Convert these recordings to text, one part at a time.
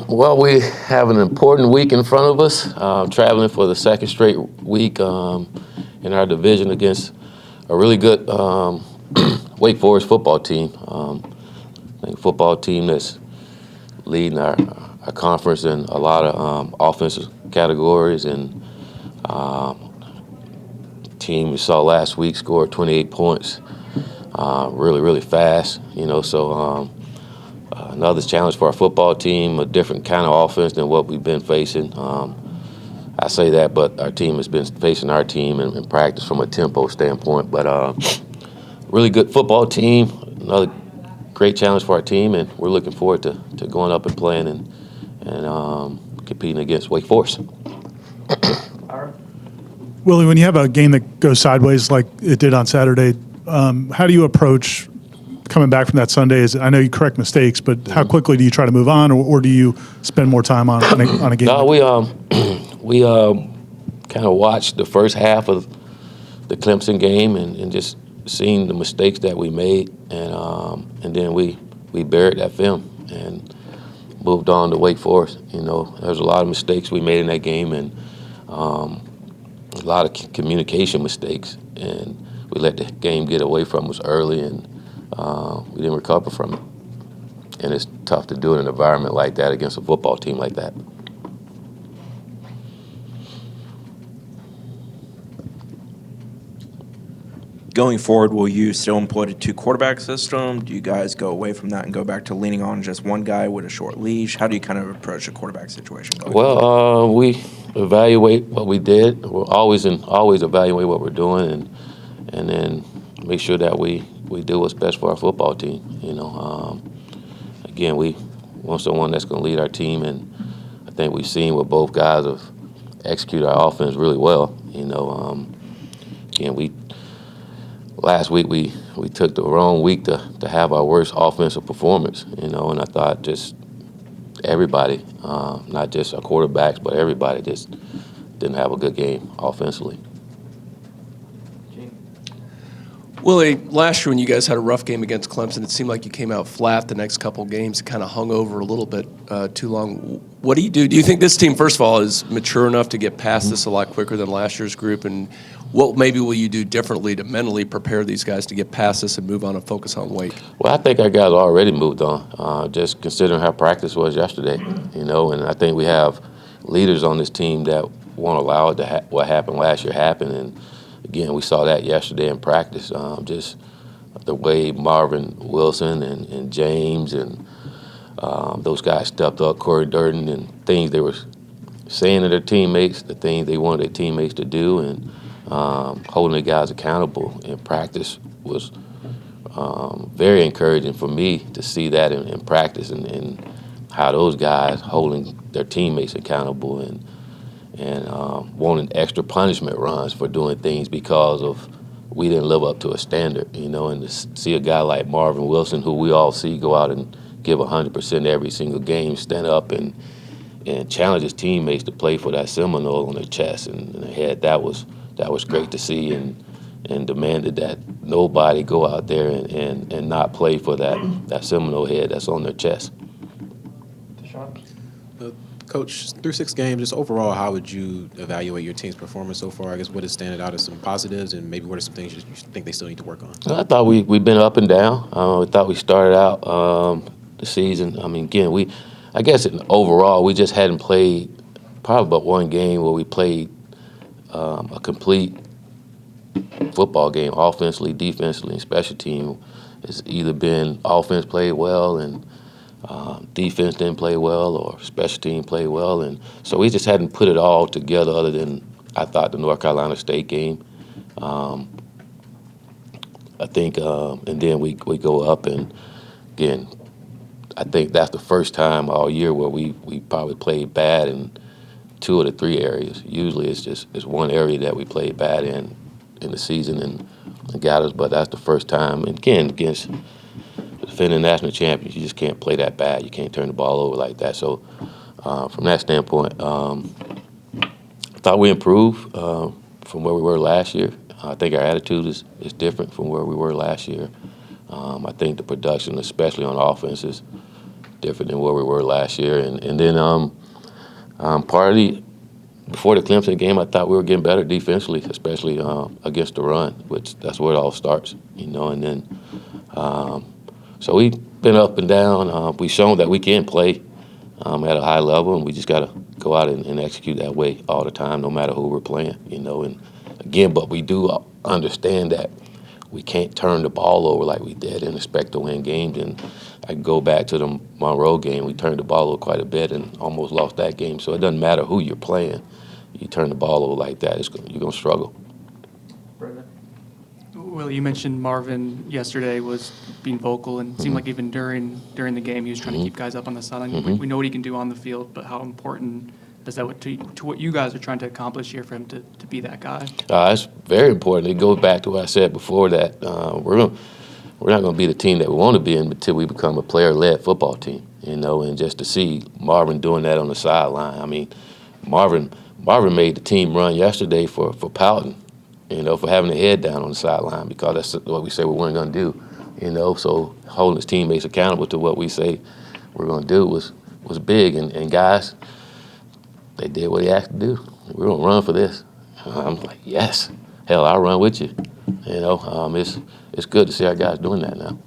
Well, we have an important week in front of us, traveling for the second straight week in our division against a really good Wake Forest football team. I think a football team that's leading our conference in a lot of offensive categories, and team we saw last week scored 28 points really fast, so another challenge for our football team, a different kind of offense than what we've been facing. I say that, but our team has been facing our team in practice from a tempo standpoint. But really good football team, another great challenge for our team, and we're looking forward to going up and playing and competing against Wake Forest. Willie, when you have a game that goes sideways like it did on Saturday, how do you approach coming back from that Sunday? I know you correct mistakes, but how quickly do you try to move on, or do you spend more time on a game? No, we kind of watched the first half of the Clemson game and just seeing the mistakes that we made, and then we buried that film and moved on to Wake Forest. There's a lot of mistakes we made in that game, and a lot of communication mistakes, and we let the game get away from us early, and we didn't recover from it. And it's tough to do in an environment like that against a football team like that. Going forward, will you still employ the two-quarterback system? Do you guys go away from that and go back to leaning on just one guy with a short leash? How do you kind of approach the quarterback situation going forward? We evaluate what we did. We'll always evaluate what we're doing, and then make sure that we do what's best for our football team. Again, we want someone that's going to lead our team, and I think we've seen what both guys have executed our offense really well. Again, last week we took the wrong week to have our worst offensive performance, and I thought just everybody, not just our quarterbacks, but everybody just didn't have a good game offensively. Willie, last year when you guys had a rough game against Clemson, it seemed like you came out flat the next couple of games. It kind of hung over a little bit too long. What do you do? Do you think this team, first of all, is mature enough to get past this a lot quicker than last year's group? And what maybe will you do differently to mentally prepare these guys to get past this and move on and focus on Wake? Well, I think our guys already moved on, just considering how practice was yesterday, and I think we have leaders on this team that won't allow it to what happened last year happen. And again, we saw that yesterday in practice, just the way Marvin Wilson and James and those guys stepped up, Corey Durden, and things they were saying to their teammates, the things they wanted their teammates to do, and holding the guys accountable in practice was very encouraging for me to see that in practice, and how those guys holding their teammates accountable and wanting extra punishment runs for doing things because of we didn't live up to a standard, and to see a guy like Marvin Wilson, who we all see go out and give 100% every single game, stand up and challenge his teammates to play for that Seminole on their chest and their head. That was great to see, and demanded that nobody go out there and not play for that Seminole head that's on their chest. Coach, through 6 games, just overall, how would you evaluate your team's performance so far? I guess what is standing out as some positives, and maybe what are some things you think they still need to work on? I thought we've been up and down. We thought we started out the season. Again, I guess overall we just hadn't played probably but one game where we played a complete football game, offensively, defensively, and special team. It's either been offense played well and defense didn't play well, or special team played well, and so we just hadn't put it all together. Other than I thought the North Carolina State game, I think, and then we go up, and again, I think that's the first time all year where we probably played bad in 2 of the 3 areas. Usually it's one area that we played bad in the season and got us, but that's the first time. And again, against defending national champions, you just can't play that bad. You can't turn the ball over like that. So from that standpoint, I thought we improved from where we were last year. I think our attitude is different from where we were last year. I think the production, especially on offense, is different than where we were last year. And then partly before the Clemson game, I thought we were getting better defensively, especially against the run, which that's where it all starts, And then so we've been up and down. We've shown that we can play at a high level, and we just got to go out and execute that way all the time, no matter who we're playing, And again, but we do understand that we can't turn the ball over like we did and expect to win games. And I can go back to the Monroe game. We turned the ball over quite a bit and almost lost that game. So it doesn't matter who you're playing. You turn the ball over like that, you're going to struggle. Will, you mentioned Marvin yesterday was being vocal, and it seemed like even during the game he was trying to keep guys up on the sideline. We know what he can do on the field, but how important is that to what you guys are trying to accomplish here for him to be that guy? It's very important. It goes back to what I said before, that we're not going to be the team that we want to be until we become a player-led football team, And just to see Marvin doing that on the sideline, I mean, Marvin made the team run yesterday for pouting, for having the head down on the sideline, because that's what we said we weren't going to do, So holding his teammates accountable to what we say we're going to do was big, and guys, they did what he asked to do. We're going to run for this. I'm like, yes. Hell, I'll run with you. It's good to see our guys doing that now.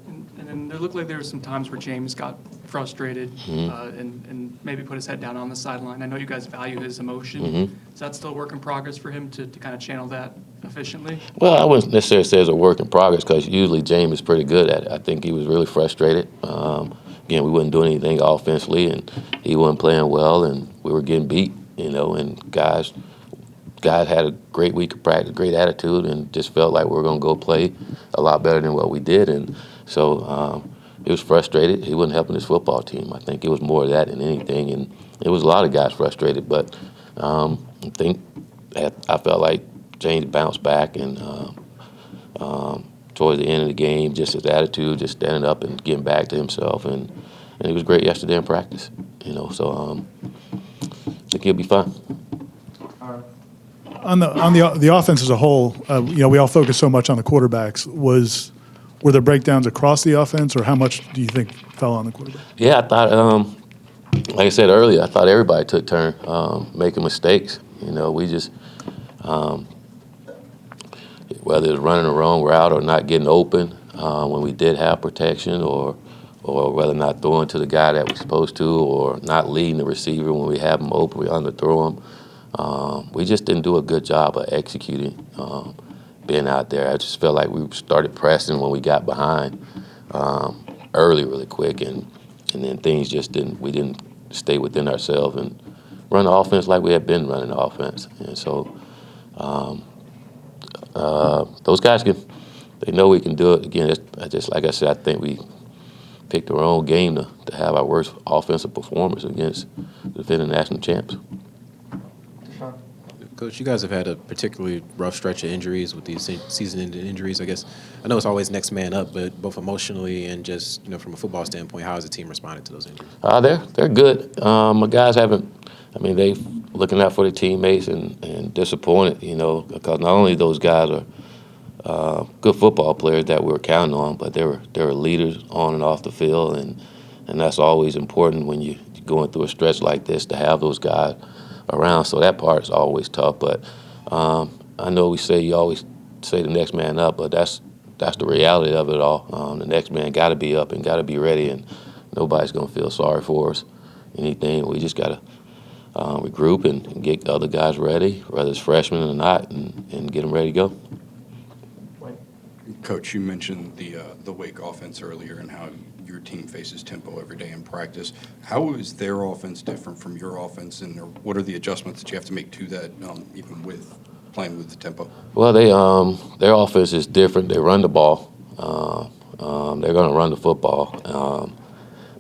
And then there looked like there were some times where James got frustrated and maybe put his head down on the sideline. I know you guys value his emotion. Is that still a work in progress for him to kind of channel that efficiently? Well, I wouldn't necessarily say it's a work in progress, because usually James is pretty good at it. I think he was really frustrated. Again, we wasn't doing anything offensively, and he wasn't playing well, and we were getting beat, and guys had a great week of practice, great attitude, and just felt like we were going to go play a lot better than what we did. And so he was frustrated. He wasn't helping his football team. I think it was more of that than anything, and it was a lot of guys frustrated. But I felt like James bounced back, and towards the end of the game, just his attitude, just standing up and getting back to himself, and he was great yesterday in practice. So I think he'll be fine. On the offense as a whole, we all focus so much on the quarterbacks. Were there breakdowns across the offense, or how much do you think fell on the quarterback? Yeah, I thought, like I said earlier, I thought everybody took turn making mistakes. We just, whether it's running the wrong route or not getting open when we did have protection, or whether not throwing to the guy that we're supposed to, or not leading the receiver when we have him open, we underthrow him. We just didn't do a good job of executing, being out there. I just felt like we started pressing when we got behind early really quick, and then things just we didn't stay within ourselves and run the offense like we had been running the offense. And so those guys they know we can do it. Again, like I said, I think we picked our own game to have our worst offensive performance against the defending national champs. Coach, you guys have had a particularly rough stretch of injuries with these season-ending injuries, I guess. I know it's always next man up, but both emotionally and just from a football standpoint, how has the team responded to those injuries? They're good. My guys they looking out for their teammates and disappointed, because not only those guys are good football players that we were counting on, but they were leaders on and off the field, and that's always important when you're going through a stretch like this, to have those guys around. So that part is always tough, but I know you always say the next man up, but that's the reality of it all. The next man got to be up and got to be ready, and nobody's going to feel sorry for us, anything. We just got to regroup and get other guys ready, whether it's freshmen or not, and get them ready to go. Coach, you mentioned the Wake offense earlier and how your team faces tempo every day in practice. How is their offense different from your offense, and what are the adjustments that you have to make to that, even with playing with the tempo? Well, their offense is different. They run the ball. They're going to run the football.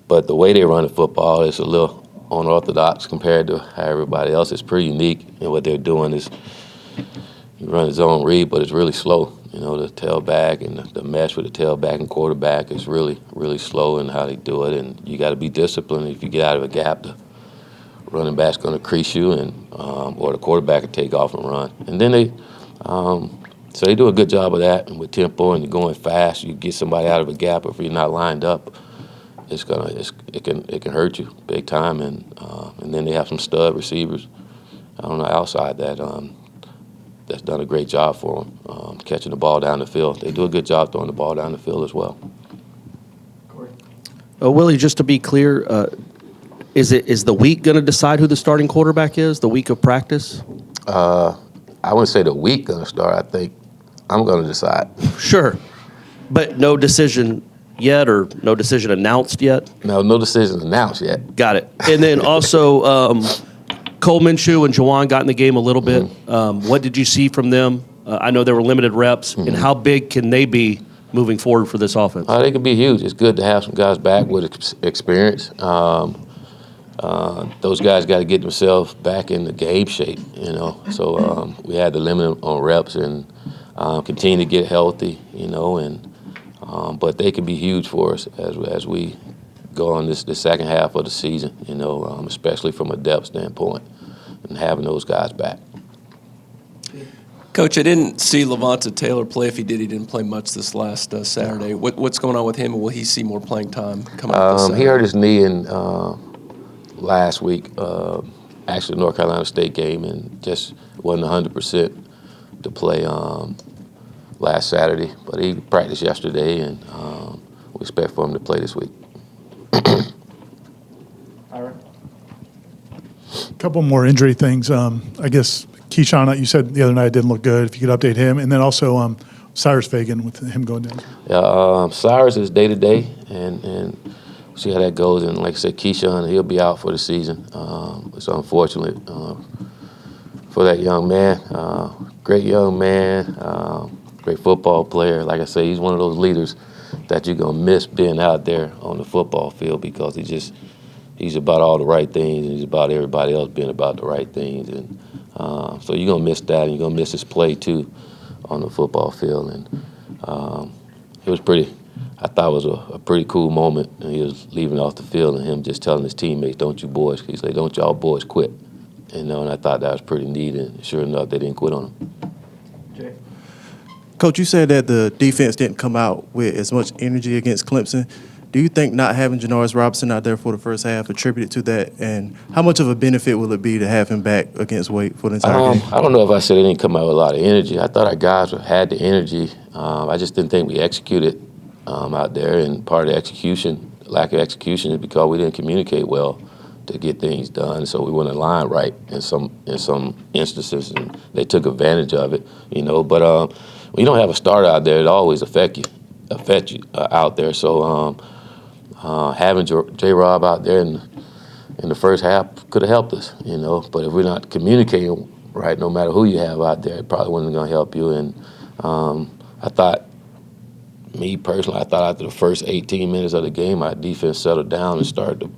But the way they run the football is a little unorthodox compared to how everybody else. It's pretty unique, and what they're doing is you run a zone read, but it's really slow. The tailback and the mesh with the tailback and quarterback is really, really slow in how they do it, and you got to be disciplined. If you get out of a gap, the running back's going to crease you, and or the quarterback will take off and run. And then so they do a good job of that, and with tempo and you're going fast, you get somebody out of a gap. If you're not lined up, it can hurt you big time, and then they have some stud receivers on the outside that's done a great job for them catching the ball down the field. They do a good job throwing the ball down the field as well. Willie, just to be clear, is the week going to decide who the starting quarterback is? The week of practice? I wouldn't say the week going to start. I think I'm going to decide. Sure, but no decision yet, or no decision announced yet? No decision announced yet. Got it. And then also, Cole Minshew and Juwan got in the game a little bit. What did you see from them? I know there were limited reps, and how big can they be moving forward for this offense? They could be huge. It's good to have some guys back with experience. Those guys got to get themselves back in the game shape, you know. So we had to limit them on reps and continue to get healthy, you know. But they can be huge for us as we go on the second half of the season, you know, especially from a depth standpoint, and having those guys back. Coach, I didn't see Levonta Taylor play. If he did, he didn't play much this last Saturday. What's going on with him, and will he see more playing time coming up this Saturday? He hurt his knee in last week, actually North Carolina State game, and just wasn't 100% to play last Saturday. But he practiced yesterday, and we expect for him to play this week. A couple more injury things. I guess Keyshawn, you said the other night didn't look good. If you could update him, and then also Cyrus Fagan with him going down. Yeah, Cyrus is day to day, and see how that goes. And like I said, Keyshawn, he'll be out for the season. It's unfortunate for that young man. Great young man, great football player. Like I say, he's one of those leaders that you're gonna miss being out there on the football field, because he's about all the right things, and he's about everybody else being about the right things. And so you're gonna miss that, and you're gonna miss his play too on the football field. And it was I thought it was a pretty cool moment. And he was leaving off the field, and him just telling his teammates, "Don't you boys," he's like, "Don't y'all boys quit." And I thought that was pretty neat, and sure enough, they didn't quit on him. Coach, you said that the defense didn't come out with as much energy against Clemson. Do you think not having Janoris Robinson out there for the first half attributed to that? And how much of a benefit will it be to have him back against Wake for the entire game? I don't know if I said it didn't come out with a lot of energy. I thought our guys had the energy. I just didn't think we executed out there, and part of the lack of execution is because we didn't communicate well to get things done. So we weren't aligned right in some instances, and they took advantage of it, you know. But when you don't have a starter out there, it always affect you out there. So having J-Rob out there in the first half could have helped us, you know. But if we're not communicating right, no matter who you have out there, it probably wasn't going to help you. And me personally, I thought after the first 18 minutes of the game, our defense settled down and started to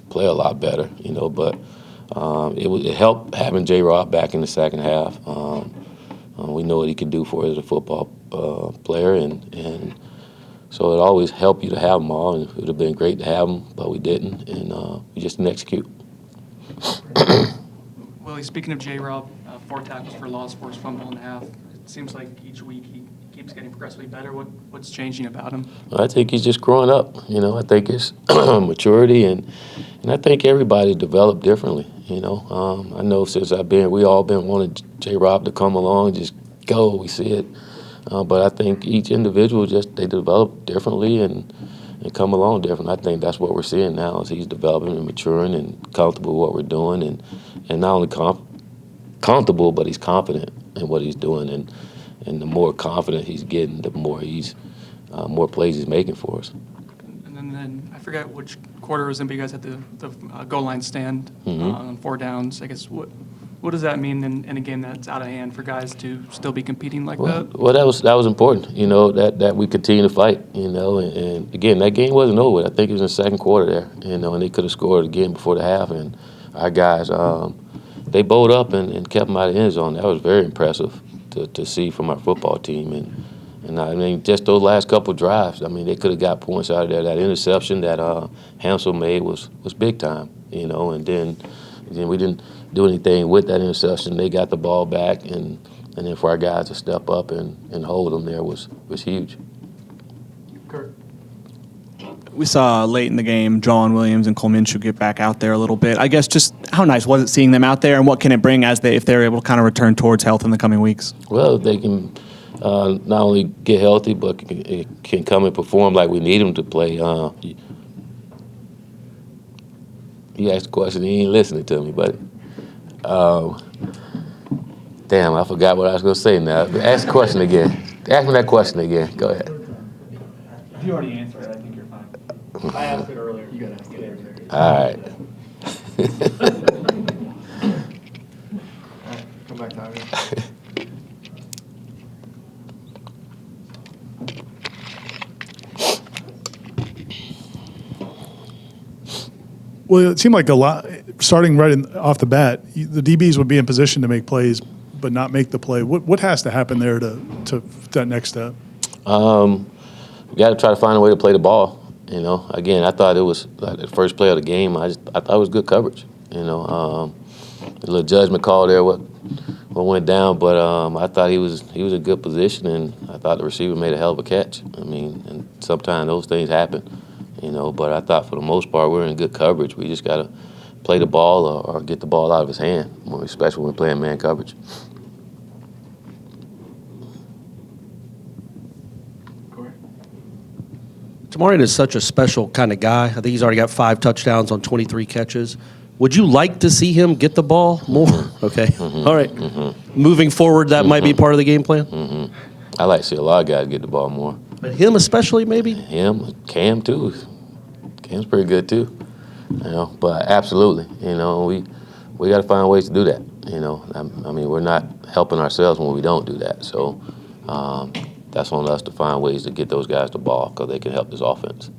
play a lot better, you know. But it helped having J-Rob back in the second half. We know what he can do for us as a football player, and so it always helped you to have them all. And it would have been great to have them, but we didn't, and we just didn't execute. Willie, speaking of J-Rob, 4 tackles for loss, forced fumble and a half. It seems like each week he keeps getting progressively better. What's changing about him? I think he's just growing up. You know, I think it's maturity, and I think everybody developed differently. You know, I know since we all been wanting J-Rob to come along and just go. We see it, but I think each individual they develop differently and come along different. I think that's what we're seeing now is he's developing and maturing and comfortable with what we're doing, and not only comfortable, but he's confident in what he's doing, and the more confident he's getting, the more more plays he's making for us. And then I forget which quarter it was in, but you guys had the goal line stand on 4 downs. I guess what does that mean in a game that's out of hand for guys to still be competing like that? Well, that was important. You know, that we continue to fight. You know, and again, that game wasn't over. I think it was in the second quarter there. You know, and they could have scored again before the half. And our guys, they bowled up and kept them out of the end zone. That was very impressive to see from our football team. And I mean, just those last couple drives, I mean, they could have got points out of there. That interception that Hansel made was big time, you know, and then we didn't do anything with that interception. They got the ball back, and then for our guys to step up and hold them there was huge. Kurt. we saw late in the game John Williams and Cole Minshew get back out there a little bit. I guess just how nice was it seeing them out there, and what can it bring if they're able to kind of return towards health in the coming weeks? Well, they can not only get healthy, but can come and perform like we need them to play. You asked a question, you ain't listening to me, buddy. Damn, I forgot what I was going to say now. Ask the question again. Ask me that question again. Go ahead. If you already answered it, I think you're fine. I asked it earlier. You got to ask it later. All right. All right, come back, Tyler. Well, it seemed like a lot, starting off the bat, the DBs would be in position to make plays, but not make the play. What has to happen there to that next step? We got to try to find a way to play the ball. You know, again, I thought it was like the first play of the game. I thought it was good coverage. You know, a little judgment call there. What went down, but I thought he was in good position, and I thought the receiver made a hell of a catch. I mean, and sometimes those things happen. You know, but I thought for the most part we're in good coverage. We just got to play the ball or get the ball out of his hand, especially when we're playing man coverage. Tamarian is such a special kind of guy. I think he's already got 5 touchdowns on 23 catches. Would you like to see him get the ball more? Okay. Mm-hmm. All right. Mm-hmm. Moving forward, that might be part of the game plan? Mm-hmm. I like to see a lot of guys get the ball more. But him especially, maybe? Him, Cam too. Cam's pretty good too. You know, but absolutely, you know, we got to find ways to do that. You know, I mean, we're not helping ourselves when we don't do that. So that's on us to find ways to get those guys the ball because they can help this offense.